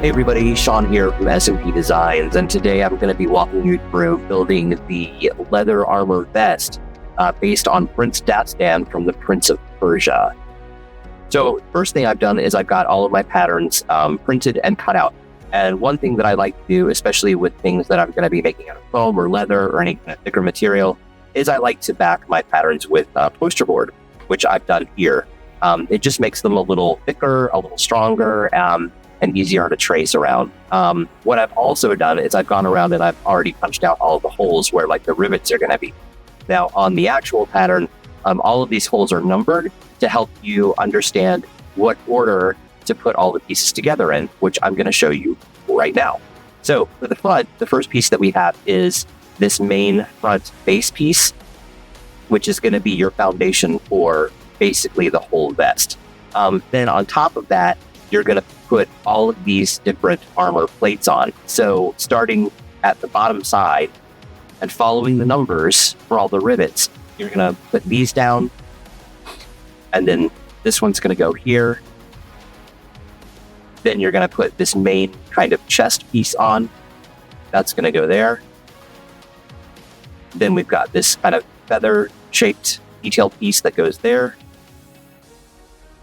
Hey everybody, Sean here from S&P Designs, and today I'm going to be walking you through building the leather armor vest based on Prince Dastan from the Prince of Persia. So first thing I've done is I've got all of my patterns printed and cut out. And one thing that I like to do, especially with things that I'm going to be making out of foam or leather or any kind of thicker material, is I like to back my patterns with poster board, which I've done here. It just makes them a little thicker, a little stronger, and easier to trace around. What I've also done is I've gone around and I've already punched out all of the holes where like the rivets are going to be. Now on the actual pattern, all of these holes are numbered to help you understand what order to put all the pieces together in, which I'm going to show you right now. So for the front, the first piece that we have is this main front base piece, which is going to be your foundation for basically the whole vest. Then on top of that, you're going to put all of these different armor plates on. So starting at the bottom side and following the numbers for all the rivets, you're going to put these down, and then this one's going to go here. Then you're going to put this main kind of chest piece on. That's going to go there. Then we've got this kind of feather-shaped detail piece that goes there.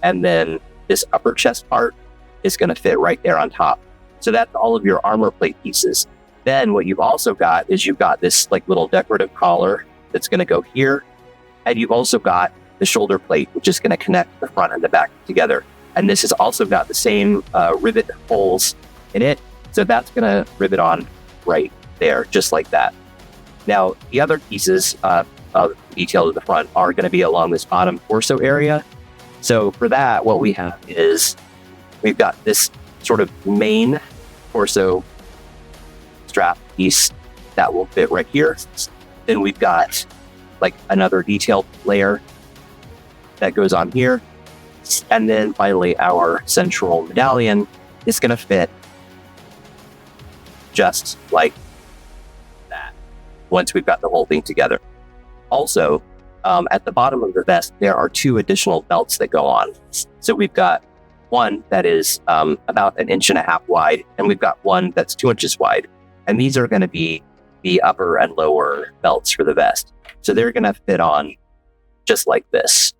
And then this upper chest part is going to fit right there on top. So that's all of your armor plate pieces. Then what you've also got is you've got this like little decorative collar that's going to go here. And you've also got the shoulder plate, which is going to connect the front and the back together. And this has also got the same rivet holes in it. So that's going to rivet on right there, just like that. Now, the other pieces of detail at the front are going to be along this bottom torso area. So for that, what we have is we've got this sort of main torso strap piece that will fit right here. Then we've got like another detail layer that goes on here. And then finally, our central medallion is going to fit just like that once we've got the whole thing together. Also, at the bottom of the vest, there are two additional belts that go on. So we've got one that is about 1.5 inches wide, and we've got one that's 2 inches wide. And these are going to be the upper and lower belts for the vest. So they're going to fit on just like this.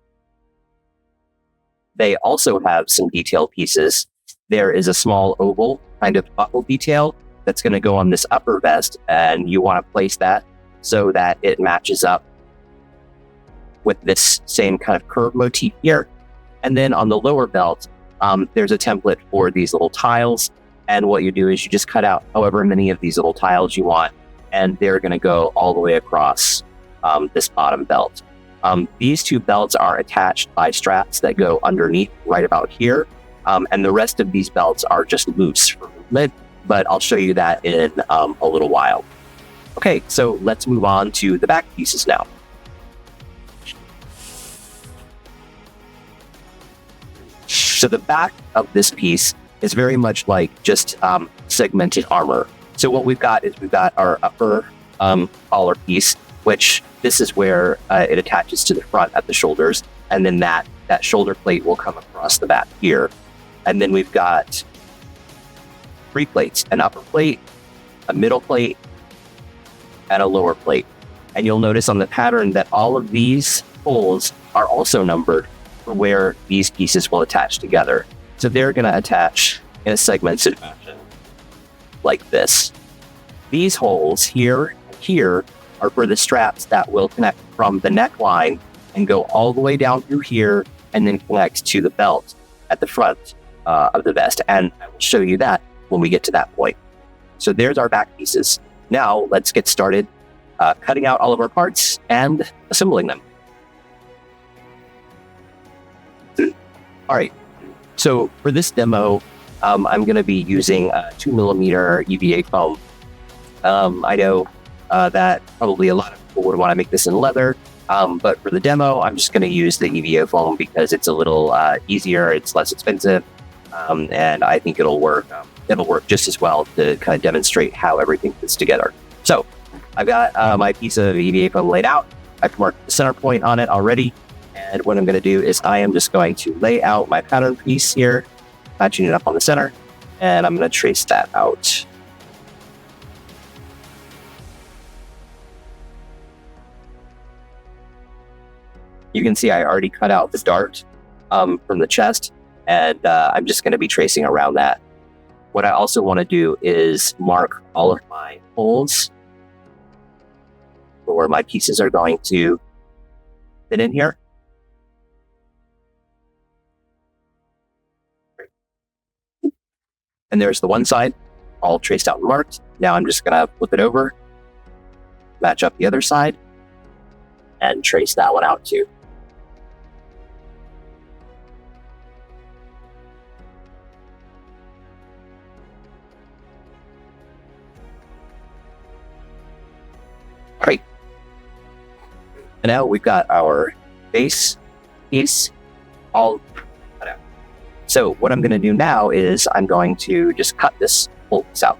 They also have some detail pieces. There is a small oval kind of buckle detail that's going to go on this upper vest, and you want to place that so that it matches up with this same kind of curve motif here. And then on the lower belt, there's a template for these little tiles. And what you do is you just cut out however many of these little tiles you want, and they're going to go all the way across this bottom belt. These two belts are attached by straps that go underneath right about here. And the rest of these belts are just loose for movement, but I'll show you that in a little while. Okay, so let's move on to the back pieces now. So the back of this piece is very much like just segmented armor. So what we've got is we've got our upper collar piece, which this is where it attaches to the front at the shoulders. And then that shoulder plate will come across the back here. And then we've got 3 plates, an upper plate, a middle plate, and a lower plate. And you'll notice on the pattern that all of these holes are also numbered for where these pieces will attach together. So they're going to attach in a segmented fashion like this. These holes here and here are for the straps that will connect from the neckline and go all the way down through here and then connect to the belt at the front of the vest. And I will show you that when we get to that point. So there's our back pieces. Now let's get started cutting out all of our parts and assembling them. All right, so for this demo, I'm going to be using 2mm EVA foam. I know that probably a lot of people would want to make this in leather, but for the demo, I'm just going to use the EVA foam because it's a little easier, it's less expensive, and I think it'll work just as well to kind of demonstrate how everything fits together. So I've got my piece of EVA foam laid out. I've marked the center point on it already. And what I'm going to do is I am just going to lay out my pattern piece here, matching it up on the center. And I'm going to trace that out. You can see I already cut out the dart from the chest, and I'm just going to be tracing around that. What I also want to do is mark all of my holes where my pieces are going to fit in here. And there's the one side, all traced out and marked. Now I'm just going to flip it over, match up the other side, and trace that one out too. All right. And now we've got our base piece all cut out. So what I'm going to do now is I'm going to just cut this whole piece out.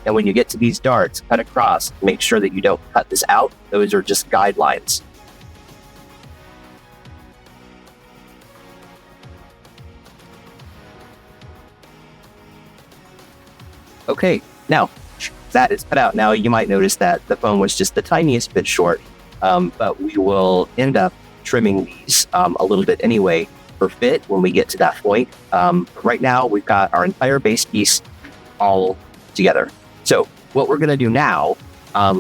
And when you get to these darts, cut across, make sure that you don't cut this out. Those are just guidelines. Okay, now that is cut out. Now you might notice that the phone was just the tiniest bit short, but we will end up trimming these a little bit anyway for fit when we get to that point. Right now, we've got our entire base piece all together. So what we're going to do now,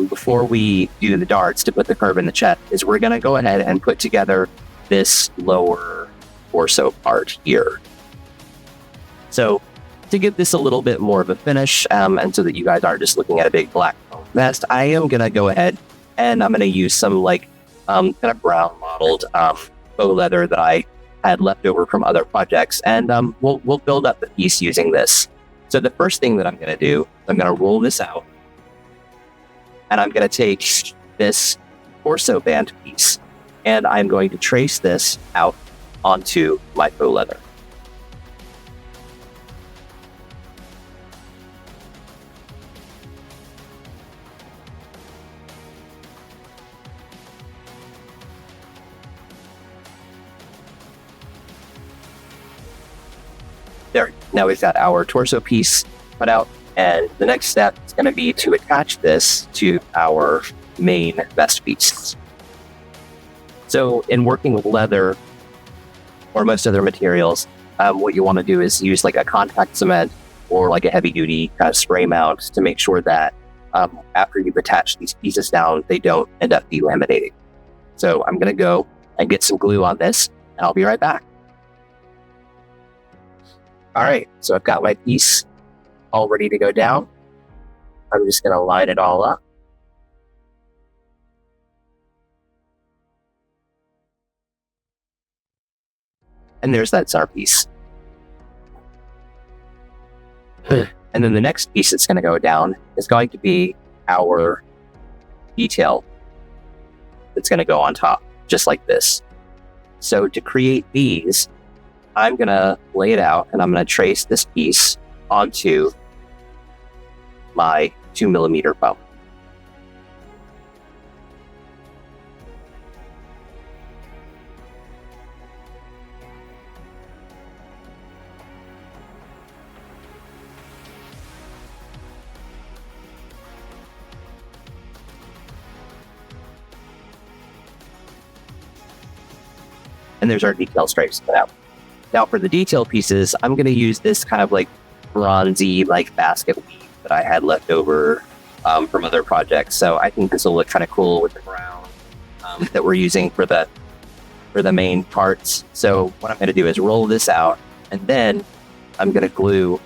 before we do the darts to put the curve in the chest, is we're going to go ahead and put together this lower torso part here. So to give this a little bit more of a finish, and so that you guys aren't just looking at a big black vest, I am going to go ahead and I'm going to use some kind of brown mottled faux leather that I had left over from other projects, and we'll build up the piece using this. So the first thing that I'm going to do, I'm going to roll this out, and I'm going to take this torso band piece, and I'm going to trace this out onto my faux leather. There, now we've got our torso piece cut out, and the next step is going to be to attach this to our main vest piece. So in working with leather or most other materials, what you want to do is use like a contact cement or like a heavy duty kind of spray mount to make sure that after you've attached these pieces down, they don't end up delaminating. So I'm going to go and get some glue on this, and I'll be right back. All right, so I've got my piece all ready to go down. I'm just going to line it all up. And there's that czar piece. And then the next piece that's going to go down is going to be our detail that's going to go on top, just like this. So to create these, I'm going to lay it out, and I'm going to trace this piece onto my 2mm bump. And there's our detail stripes cut out. Now for the detail pieces, I'm going to use this kind of like bronzy like basket weave that I had left over from other projects. So I think this will look kind of cool with the brown that we're using for the main parts. So what I'm going to do is roll this out, and then I'm going to glue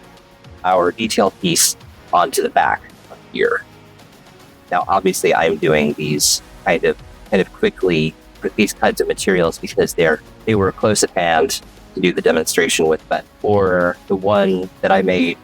our detail piece onto the back of here. Now obviously I'm doing these kind of quickly with these kinds of materials because they were close at hand to do the demonstration with, but for the one that I made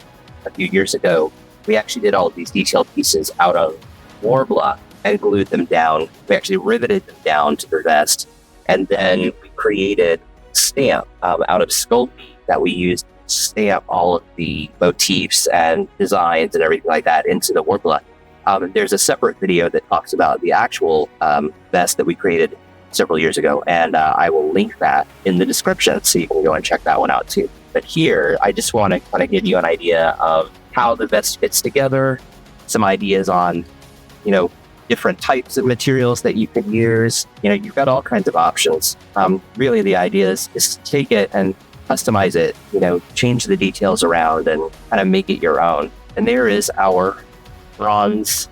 a few years ago, we actually did all of these detailed pieces out of Warbler and glued them down. We actually riveted them down to the vest, and then we created stamp out of Sculpey that we used to stamp all of the motifs and designs and everything like that into the Warbler. There's a separate video that talks about the actual vest that we created several years ago, and I will link that in the description so you can go and check that one out too. But here, I just want to kind of give you an idea of how the vest fits together, some ideas on, different types of materials that you can use. You've got all kinds of options. Really, the idea is to take it and customize it, change the details around and kind of make it your own. And there is our bronze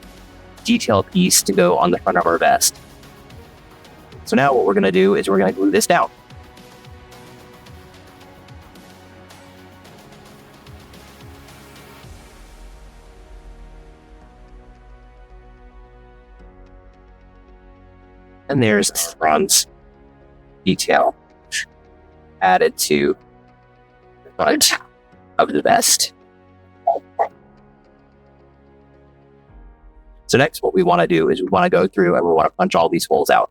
detail piece to go on the front of our vest. So now what we're going to do is we're going to glue this down. And there's a bronze detail added to the front of the vest. So next, what we want to do is we want to go through and we want to punch all these holes out,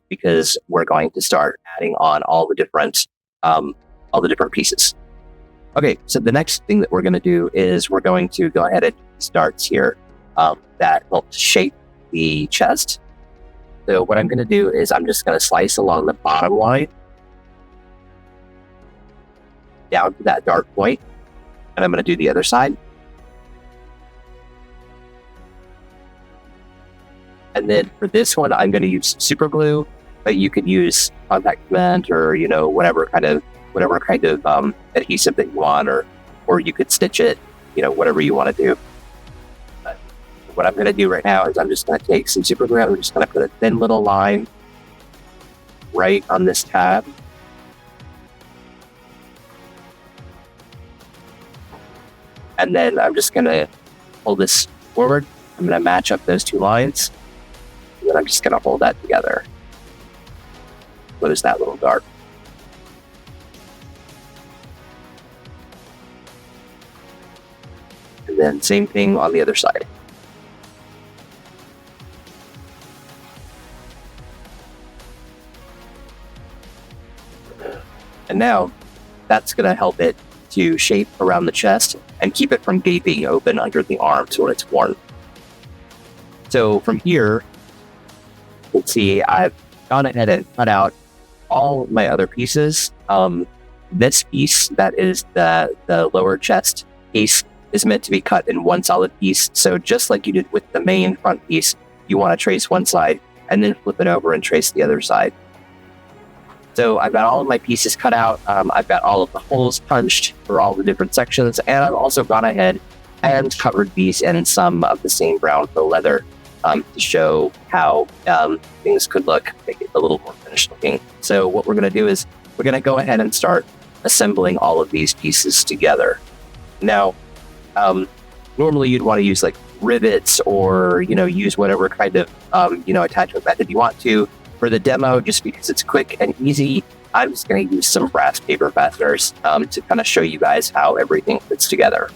because we're going to start adding on all the different pieces. Okay, so the next thing that we're going to do is we're going to go ahead and start here that helps shape the chest. So what I'm going to do is I'm just going to slice along the bottom line down to that dark point, and I'm going to do the other side. And then for this one, I'm going to use super glue, but you could use contact cement or whatever kind of adhesive that you want, or you could stitch it, whatever you want to do. But what I'm going to do right now is I'm just going to take some super glue. I'm just going to put a thin little line right on this tab. And then I'm just going to pull this forward. I'm going to match up those two lines. And then I'm just going to hold that together. Close that little dart. And then same thing on the other side. And now that's going to help it to shape around the chest and keep it from gaping open under the arms when it's worn. So from here, let's see, I've gone ahead and cut out all of my other pieces. This piece that is the lower chest piece is meant to be cut in one solid piece. So just like you did with the main front piece, you want to trace one side and then flip it over and trace the other side. So I've got all of my pieces cut out. I've got all of the holes punched for all the different sections, and I've also gone ahead and covered these in some of the same brown faux leather to show how things could look, make it a little more finished looking. So what we're going to do is we're going to go ahead and start assembling all of these pieces together. Now, normally you'd want to use like rivets or, use whatever kind of, attachment method you want to. For the demo, just because it's quick and easy, I'm just going to use some brass paper fasteners to kind of show you guys how everything fits together.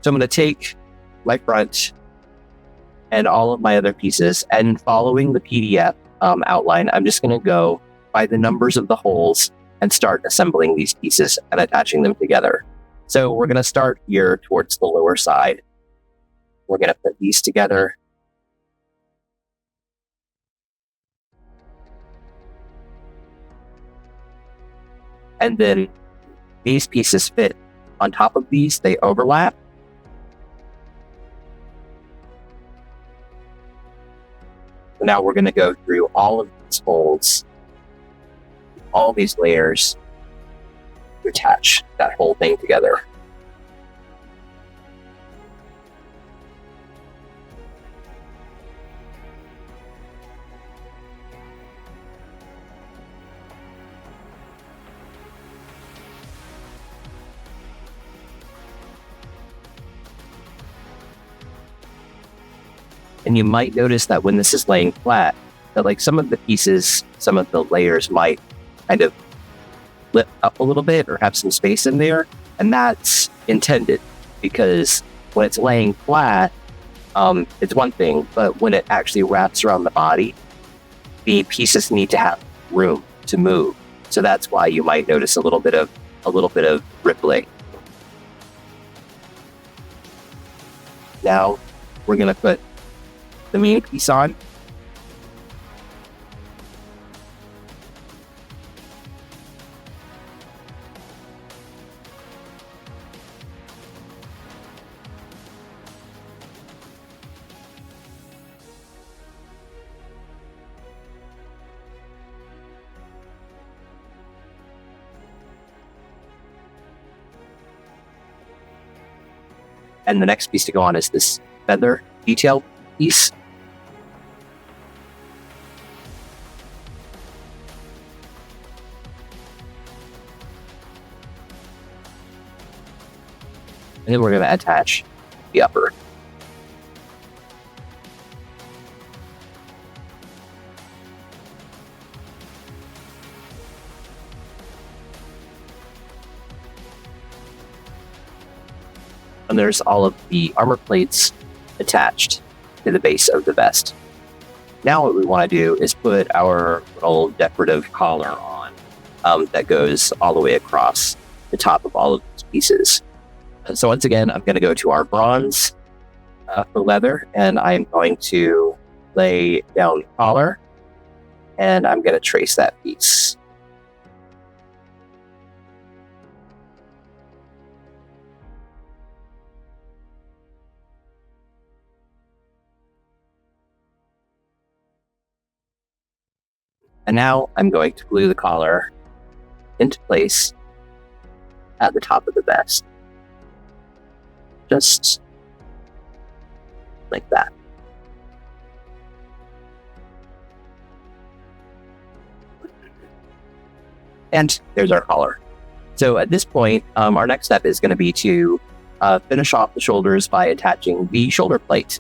So I'm going to take my front and all of my other pieces, and following the PDF outline, I'm just going to go by the numbers of the holes and start assembling these pieces and attaching them together. So we're going to start here towards the lower side. We're going to put these together. And then these pieces fit on top of these, they overlap. So now we're going to go through all of these folds, all these layers, to attach that whole thing together. And you might notice that when this is laying flat, that like some of the pieces, some of the layers might kind of lift up a little bit or have some space in there. And that's intended, because when it's laying flat, it's one thing, but when it actually wraps around the body, the pieces need to have room to move. So that's why you might notice a little bit of rippling. Now, we're going to put the main piece on. And the next piece to go on is this feather detail piece. And then we're going to attach the upper. And there's all of the armor plates attached to the base of the vest. Now what we want to do is put our little decorative collar on that goes all the way across the top of all of these pieces. So once again, I'm going to go to our bronze for leather, and I'm going to lay down the collar, and I'm going to trace that piece. And now I'm going to glue the collar into place at the top of the vest. Just like that. And there's our collar. So at this point, our next step is going to be to finish off the shoulders by attaching the shoulder plate.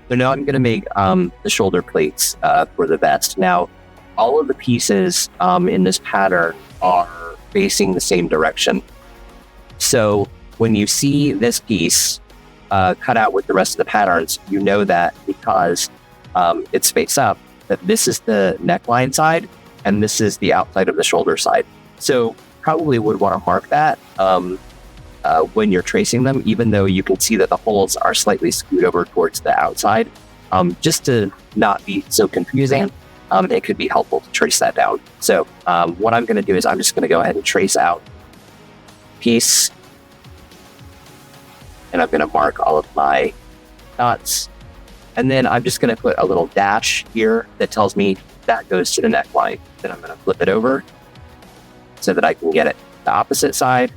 So now I'm going to make the shoulder plates for the vest. Now, all of the pieces in this pattern are facing the same direction. So when you see this piece cut out with the rest of the patterns, you know that because it's face up, that this is the neckline side and this is the outside of the shoulder side. So probably would want to mark that when you're tracing them, even though you can see that the holes are slightly skewed over towards the outside. Just to not be so confusing, it could be helpful to trace that down. So what I'm going to do is I'm just going to go ahead and trace out piece, and I'm going to mark all of my dots, and then I'm just going to put a little dash here that tells me that goes to the neckline. Then I'm going to flip it over so that I can get it the opposite side.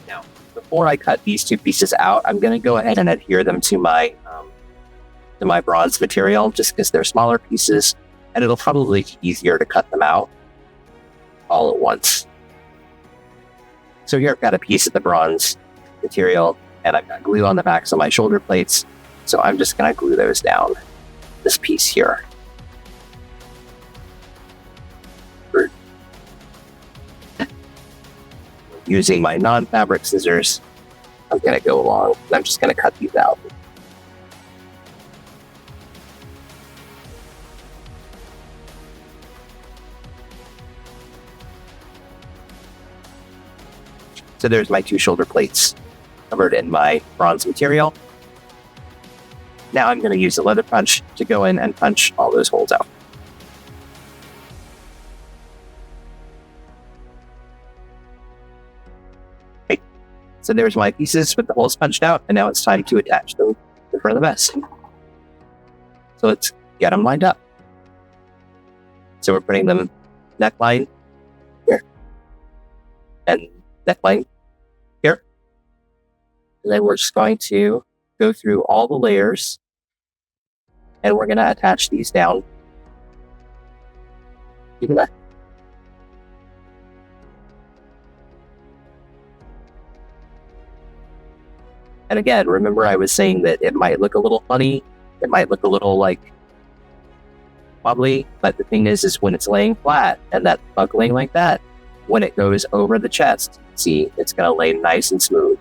Now, before I cut these two pieces out, I'm going to go ahead and adhere them to my bronze material, just because they're smaller pieces, and it'll probably be easier to cut them out all at once. So here I've got a piece of the bronze material, and I've got glue on the backs of my shoulder plates, so I'm just going to glue those down, this piece here. Using my non-fabric scissors, I'm going to go along, and I'm just going to cut these out. So there's my two shoulder plates covered in my bronze material. Now I'm going to use a leather punch to go in and punch all those holes out. Okay. So there's my pieces with the holes punched out, and now it's time to attach them to the front of the vest. So let's get them lined up. So we're putting them neckline here, and neckline here. And then we're just going to go through all the layers, and we're going to attach these down. And again, remember I was saying that it might look a little funny, it might look a little like wobbly, but the thing is when it's laying flat and that buckling like that, when it goes over the chest, see, it's going to lay nice and smooth.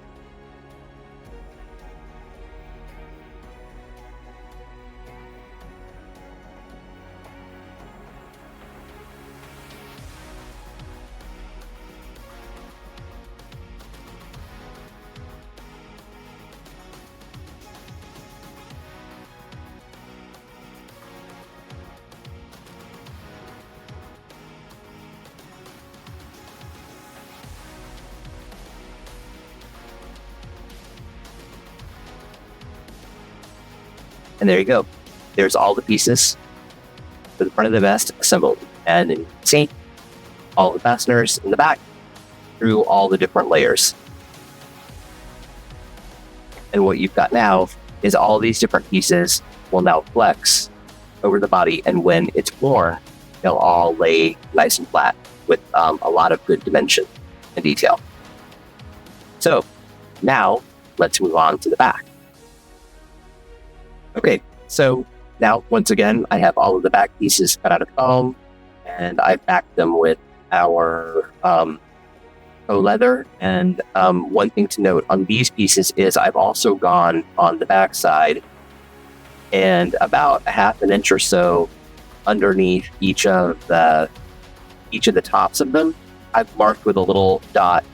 And there you go. There's all the pieces for the front of the vest assembled. And you can see all the fasteners in the back through all the different layers. And what you've got now is all these different pieces will now flex over the body, and when it's worn, they'll all lay nice and flat with a lot of good dimension and detail. So now let's move on to the back. Okay, so now once again, I have all of the back pieces cut out of foam, and I backed them with our faux leather. And one thing to note on these pieces is I've also gone on the back side and about a half an inch or so underneath each of the tops of them, I've marked with a little dot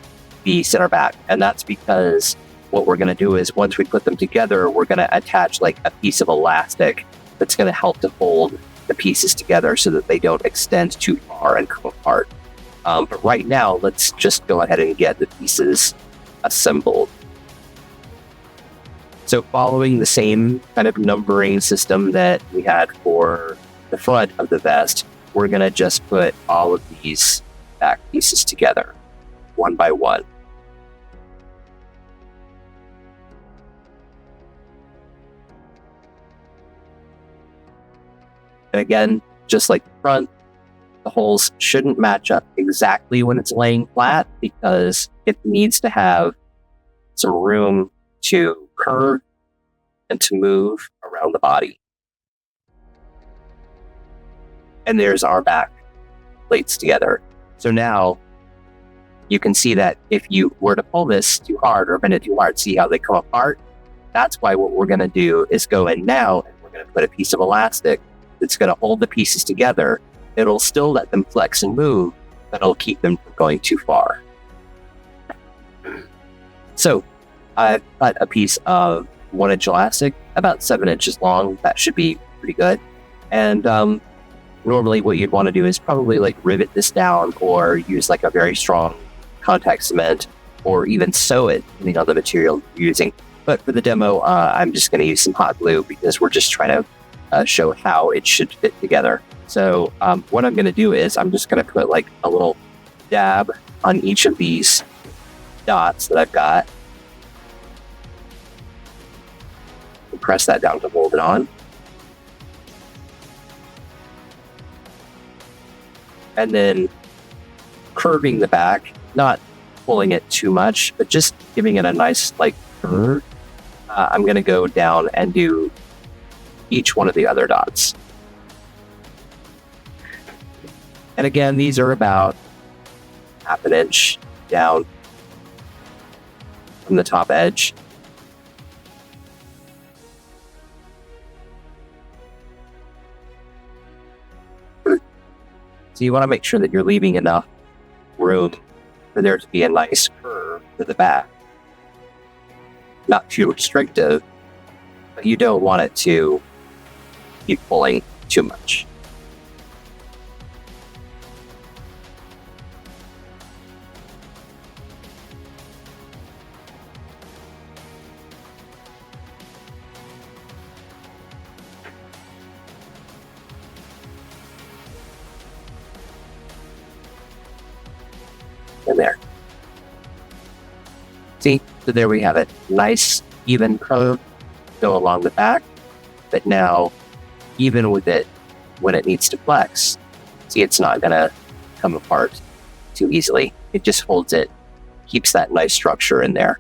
the center back. And that's because what we're going to do is once we put them together, we're going to attach like a piece of elastic that's going to help to hold the pieces together so that they don't extend too far and come apart. But right now, let's just go ahead and get the pieces assembled. So following the same kind of numbering system that we had for the front of the vest, we're going to just put all of these back pieces together, one by one. And again, just like the front, the holes shouldn't match up exactly when it's laying flat because it needs to have some room to curve and to move around the body. And there's our back plates together. So now you can see that if you were to pull this too hard or bend it too hard, see how they come apart? That's why what we're going to do is go in now and we're going to put a piece of elastic that's going to hold the pieces together. It'll still let them flex and move, but it'll keep them from going too far. So I've cut a piece of 1-inch elastic, about 7 inches long. That should be pretty good. And normally what you'd want to do is probably like rivet this down or use like a very strong contact cement or even sew it, depending on the material you're using. But for the demo, I'm just going to use some hot glue because we're just trying to show how it should fit together. So what I'm going to do is I'm just going to put like a little dab on each of these dots that I've got. And press that down to hold it on. And then curving the back, not pulling it too much, but just giving it a nice like curve. I'm going to go down and do each one of the other dots. And again, these are about half an inch down from the top edge. So you want to make sure that you're leaving enough room for there to be a nice curve to the back. Not too restrictive, but you don't want it to keep pulling too much. In there. See, so there we have it. Nice, even curve go along the back, but now, even with it, when it needs to flex, see, it's not going to come apart too easily. It just holds it, keeps that nice structure in there.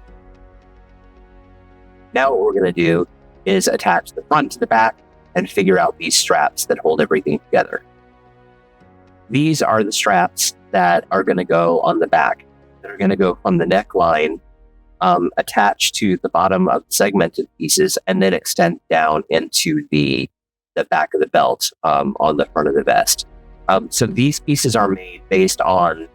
Now what we're going to do is attach the front to the back and figure out these straps that hold everything together. These are the straps that are going to go on the back, that are going to go from the neckline, attached to the bottom of the segmented pieces, and then extend down into the back of the belt on the front of the vest. So these pieces are made based on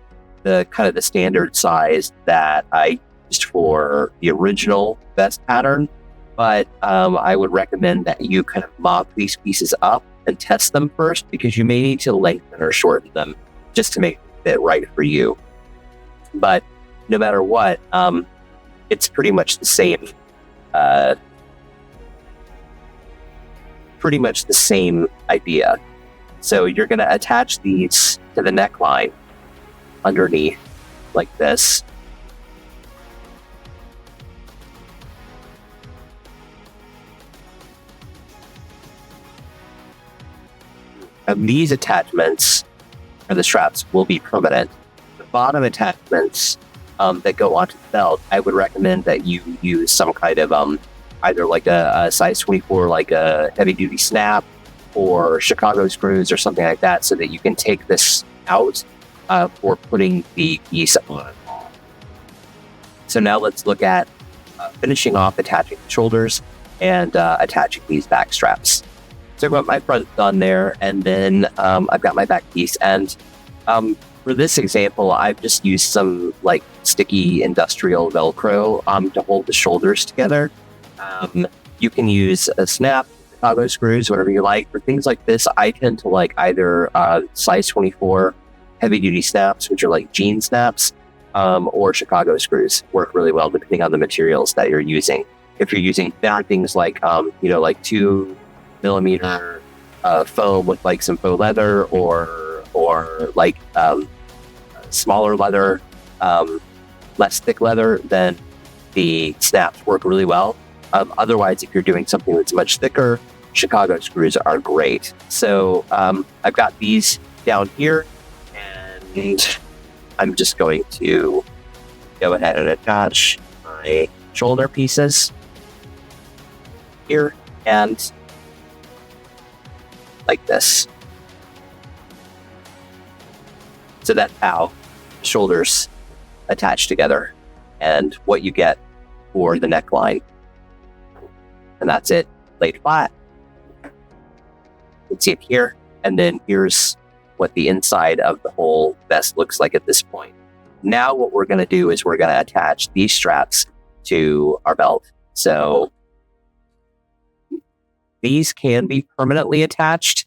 the kind of the standard size that I used for the original vest pattern, but I would recommend that you kind of mock these pieces up and test them first, because you may need to lengthen or shorten them just to make it fit right for you. But no matter what, it's pretty much the same pretty much the same idea. So you're going to attach these to the neckline underneath like this. And these attachments, or the straps, will be permanent. The bottom attachments that go onto the belt, I would recommend that you use some kind of either like a size 24, like a heavy-duty snap, or Chicago screws or something like that, so that you can take this out for putting the piece on. So now let's look at finishing off attaching the shoulders and attaching these back straps. So I've got my front done there, and then I've got my back piece. And for this example, I've just used some like sticky industrial Velcro to hold the shoulders together. You can use a snap, Chicago screws, whatever you like. For things like this, I tend to like either size 24 heavy-duty snaps, which are like jean snaps, or Chicago screws work really well depending on the materials that you're using. If you're using things like, like 2 millimeter foam with like some faux leather, or like smaller leather, less thick leather, then the snaps work really well. Otherwise, if you're doing something that's much thicker, Chicago screws are great. So I've got these down here, and I'm just going to go ahead and attach my shoulder pieces here, and like this. So that's how shoulders attach together and what you get for the neckline. And that's it, laid flat. You can see it here, and then here's what the inside of the whole vest looks like at this point. Now what we're going to do is we're going to attach these straps to our belt. So these can be permanently attached,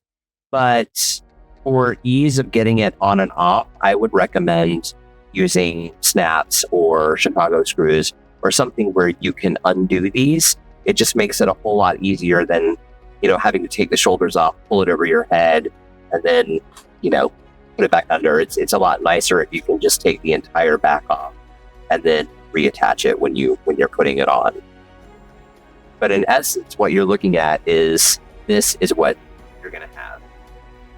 but for ease of getting it on and off, I would recommend using snaps or Chicago screws or something where you can undo these. It just makes it a whole lot easier than, having to take the shoulders off, pull it over your head, and then, put it back under. It's a lot nicer if you can just take the entire back off and then reattach it when you're putting it on. But in essence, what you're looking at is this is what you're going to have.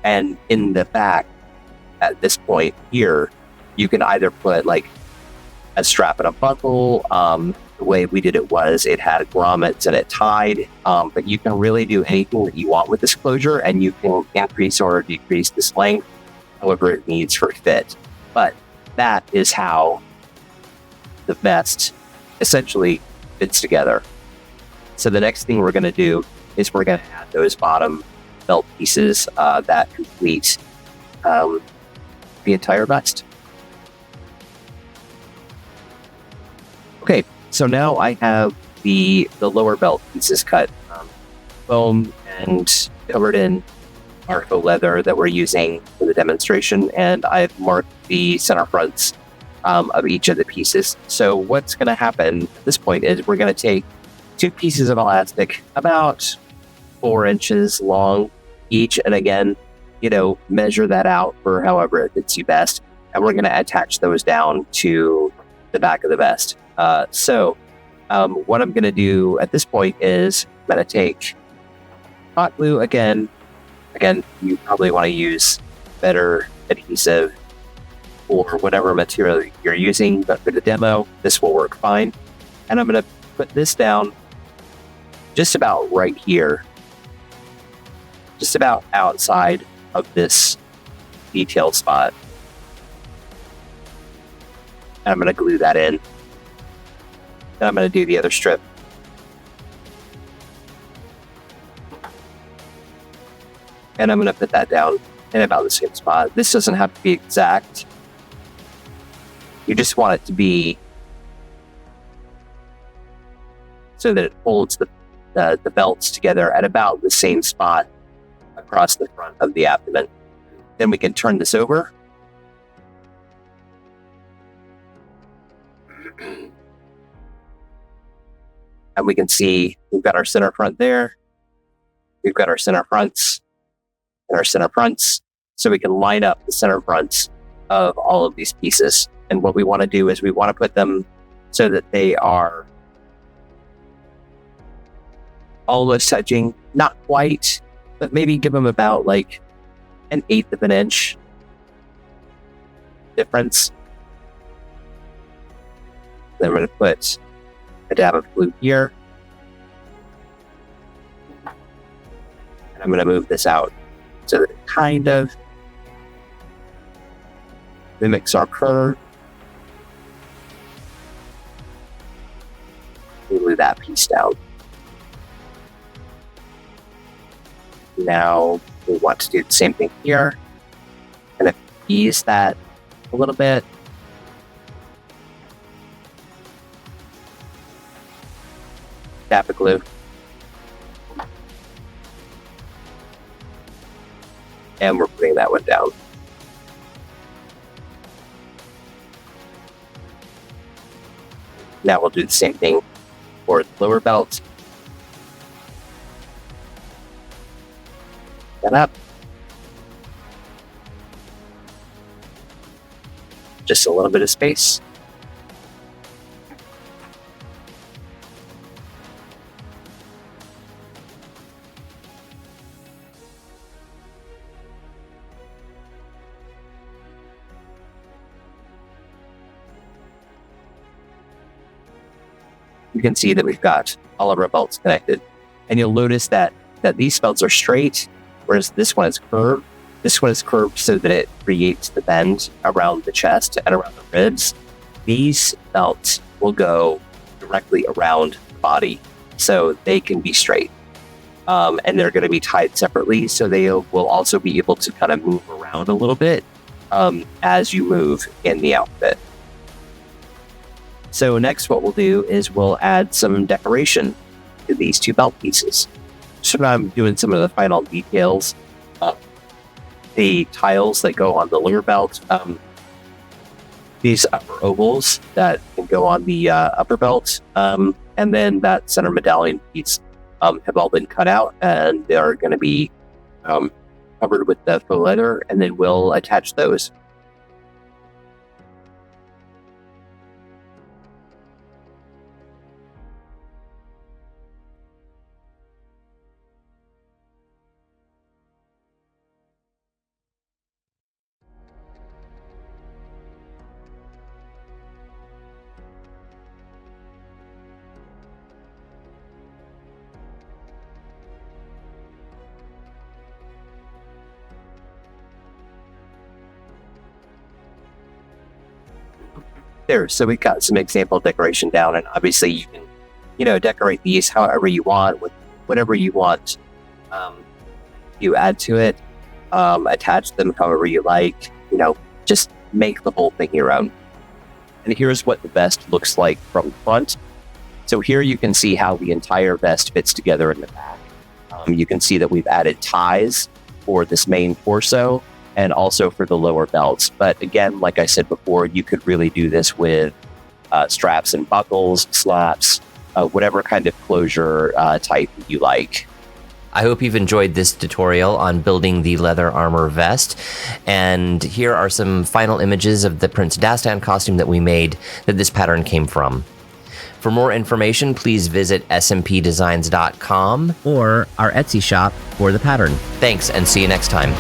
And in the back, at this point here, you can either put like a strap and a buckle. The way we did it was it had grommets and it tied, but you can really do anything that you want with this closure, and you can increase or decrease this length however it needs for fit. But that is how the vest essentially fits together. So the next thing we're going to do is we're going to add those bottom belt pieces that complete the entire vest. Okay, so now I have the lower belt pieces cut, foam and covered in our faux leather that we're using for the demonstration, and I've marked the center fronts of each of the pieces. So what's going to happen at this point is we're going to take 2 pieces of elastic about 4 inches long each, and again, measure that out for however it fits you best, and we're going to attach those down to the back of the vest. So what I'm going to do at this point is I'm going to take hot glue again. You probably want to use better adhesive or whatever material you're using, but for the demo, this will work fine. And I'm going to put this down just about right here, just about outside of this detail spot. And I'm going to glue that in. And I'm going to do the other strip. And I'm going to put that down in about the same spot. This doesn't have to be exact. You just want it to be so that it holds the belts together at about the same spot across the front of the abdomen. Then we can turn this over. And we can see we've got our center front there. we've got our center fronts and our center fronts. So we can line up the center fronts of all of these pieces. And what we want to do is we want to put them so that they are almost touching, not quite, but maybe give them about like an 1/8 of an inch difference. Then we're going to put a dab of blue here. And I'm going to move this out so that it kind of mimics our curve. Move that piece down. Now we want to do the same thing here. And appease that a little bit. Dab of glue. And we're putting that one down. Now we'll do the same thing for the lower belt. That up. Just a little bit of space. You can see that we've got all of our belts connected, and you'll notice that these belts are straight, whereas this one is curved. This one is curved so that it creates the bend around the chest and around the ribs. These belts will go directly around the body, so they can be straight. And they're going to be tied separately, so they will also be able to kind of move around a little bit as you move in the outfit. So next what we'll do is we'll add some decoration to these two belt pieces. So now I'm doing some of the final details. The tiles that go on the lower belt, these upper ovals that can go on the upper belt, and then that center medallion piece have all been cut out, and they're going to be covered with the faux leather, and then we'll attach those. There, so we've got some example decoration down, and obviously you can, decorate these however you want, with whatever you want. You add to it, attach them however you like, just make the whole thing your own. And here's what the vest looks like from the front. So here you can see how the entire vest fits together in the back. You can see that we've added ties for this main torso, and also for the lower belts. But again, like I said before, you could really do this with straps and buckles, slaps, whatever kind of closure type you like. I hope you've enjoyed this tutorial on building the leather armor vest. And here are some final images of the Prince Dastan costume that we made that this pattern came from. For more information, please visit smpdesigns.com or our Etsy shop for the pattern. Thanks, and see you next time.